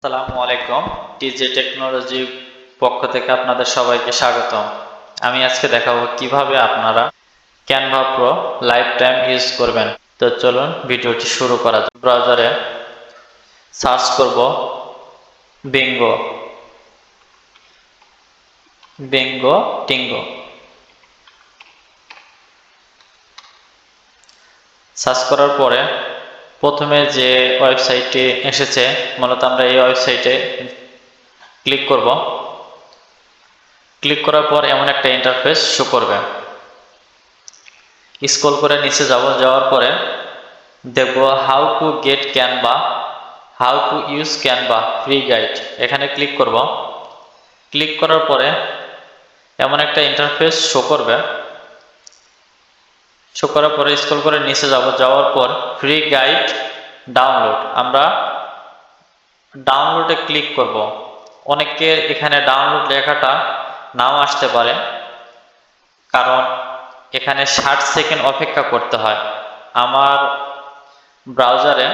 আসসালামু আলাইকুম। TJ technology পক্ষ থেকে আপনাদের সবাইকে স্বাগতম। আমি আজকে দেখাবো কিভাবে আপনারা Canva pro life time use করবেন। তো চলুন ভিডিওটি শুরু করা যাক। ব্রাউজারে সার্চ করব বিঙ্গো বিঙ্গো টিঙ্গো। সার্চ করার পরে প্রথমে যে ওয়েবসাইটটি এসেছে, মূলত আমরা এই ওয়েবসাইটে ক্লিক করব। ক্লিক করার পর এমন একটা ইন্টারফেস শো করবে। স্ক্রল করে নিচে যাওয়ার পরে দেখব how to get Canva, how to use Canva free guide. এখানে ক্লিক করব। ক্লিক করার পরে এমন একটা ইন্টারফেস শো করবে। শো করার পরে স্ক্রল করে নিচে যাওয়ার পর ফ্রি গাইড ডাউনলোড, আমরা ডাউনলোডে ক্লিক করব। অনেকের এখানে ডাউনলোড লেখাটা নাও আসতে পারে, কারণ এখানে 60 সেকেন্ড অপেক্ষা করতে হয়। আমার ব্রাউজারে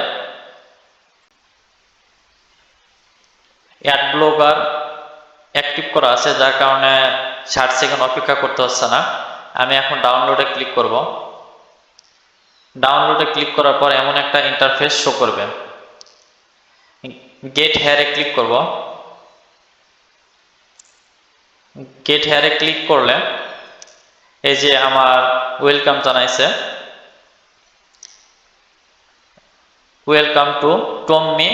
অ্যাড ব্লকার অ্যাক্টিভ করা আছে, যার কারণে 60 সেকেন্ড অপেক্ষা করতে হচ্ছে না। আমি এখন ডাউনলোডে ক্লিক করব। ডাউনলোডে ক্লিক করার পর এমন একটা ইন্টারফেস শো করবে। গেট হেয়ারে ক্লিক করব। গেট হেয়ারে ক্লিক করলে এই যে আমার ওয়েলকাম জানাইছে, welcome to Tommy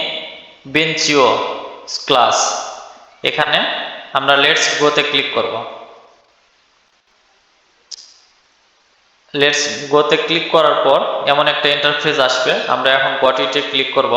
Benchio class. এখানে আমরা লেটস গোতে ক্লিক করব। লেটস গোতে ক্লিক করার পর এমন একটা ইন্টারফেস আসবে। আমরা এখন গট ইটে ক্লিক করব।